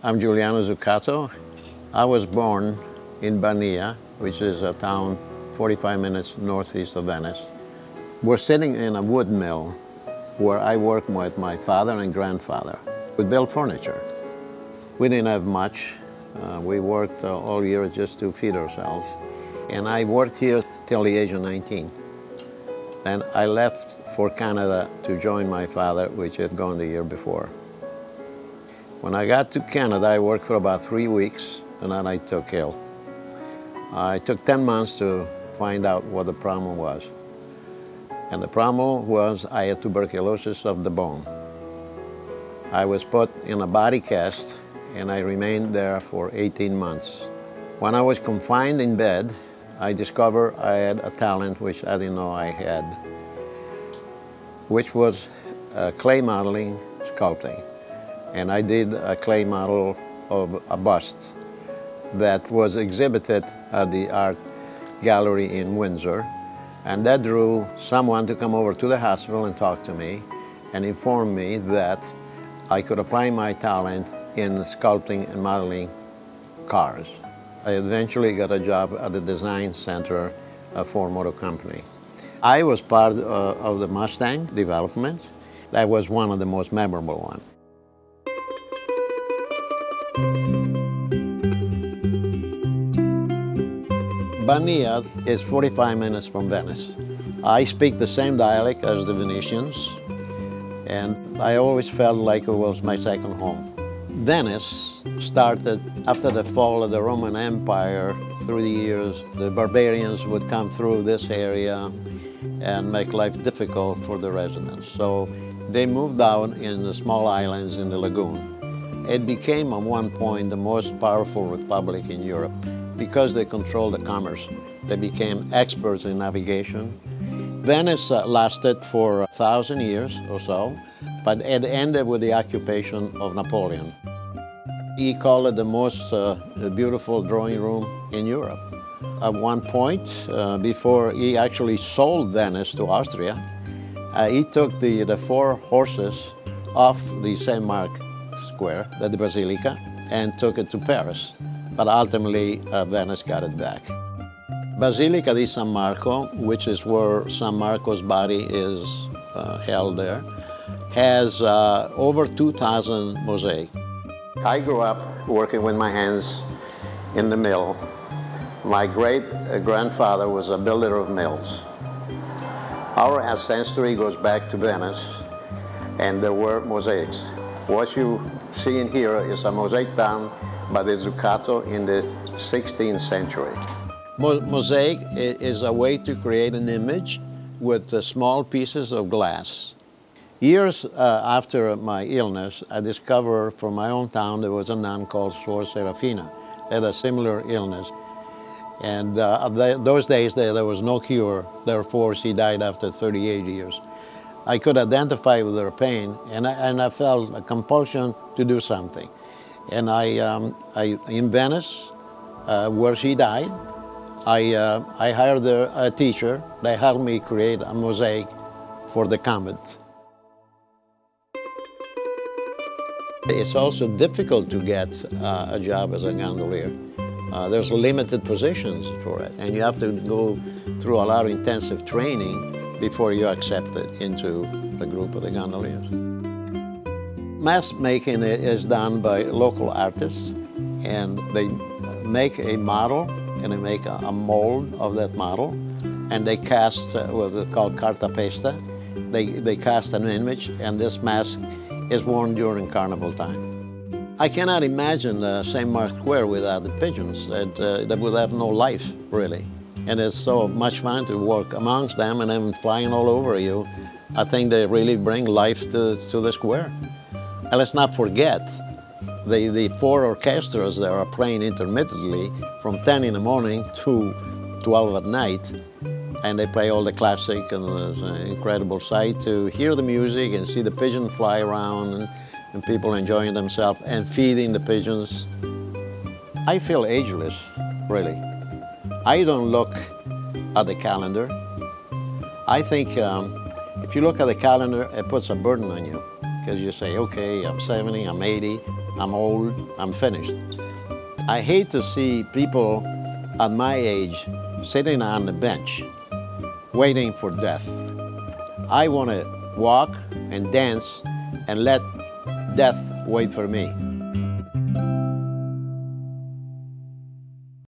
I'm Giuliano. I was born in Bania, which is a town 45 minutes northeast of Venice. We're sitting in a wood mill where I worked with my father and grandfather. We built furniture. We didn't have much. We worked all year just to feed ourselves. And I worked here till the age of 19. Then I left for Canada to join my father, which had gone the year before. When I got to Canada, I worked for about 3 weeks, and then I took ill. I took 10 months to find out what the problem was. And the problem was I had tuberculosis of the bone. I was put in a body cast, and I remained there for 18 months. When I was confined in bed, I discovered I had a talent which I didn't know I had, which was clay modeling, sculpting. And I did a clay model of a bust that was exhibited at the art gallery in Windsor. And that drew someone to come over to the hospital and talk to me and inform me that I could apply my talent in sculpting and modeling cars. I eventually got a job at the design center for Motor Company. I was part of the Mustang development. That was one of the most memorable ones. Bania is 45 minutes from Venice. I speak the same dialect as the Venetians, and I always felt like it was my second home. Venice started after the fall of the Roman Empire. Through the years, the barbarians would come through this area and make life difficult for the residents. So they moved out in the small islands in the lagoon. It became at one point the most powerful republic in Europe because they controlled the commerce. They became experts in navigation. Venice lasted for 1,000 years or so, but it ended with the occupation of Napoleon. He called it the most beautiful drawing room in Europe. At one point, before he actually sold Venice to Austria, he took the 4 horses off the St. Mark Square, the Basilica, and took it to Paris. But ultimately, Venice got it back. Basilica di San Marco, which is where San Marco's body is held there, has over 2,000 mosaics. I grew up working with my hands in the mill. My great-grandfather was a builder of mills. Our ancestry goes back to Venice, and there were mosaics. What you see in here is a mosaic done by the Zuccato in the 16th century. Mosaic is a way to create an image with small pieces of glass. Years after my illness, I discovered from my own town there was a nun called Suor Serafina, had a similar illness. And those days there was no cure, therefore she died after 38 years. I could identify with her pain, and I felt a compulsion to do something. And in Venice, where she died, I hired a teacher. They helped me create a mosaic for the convent. It's also difficult to get a job as a gondolier. There's limited positions for it, and you have to go through a lot of intensive training before you're accepted into the group of the gondoliers. Mask making is done by local artists, and they make a model, and they make a mold of that model, and they cast what's called cartapesta. They cast an image, and this mask is worn during carnival time. I cannot imagine St. Mark's Square without the pigeons. That would have no life, really. And it's so much fun to work amongst them and them flying all over you. I think they really bring life to the square. And let's not forget, the 4 orchestras that are playing intermittently from 10 in the morning to 12 at night. And they play all the classic, and it's an incredible sight to hear the music and see the pigeons fly around and people enjoying themselves and feeding the pigeons. I feel ageless, really. I don't look at the calendar. I think if you look at the calendar, it puts a burden on you. because you say, okay, I'm 70, I'm 80, I'm old, I'm finished. I hate to see people at my age sitting on the bench waiting for death. I want to walk and dance and let death wait for me.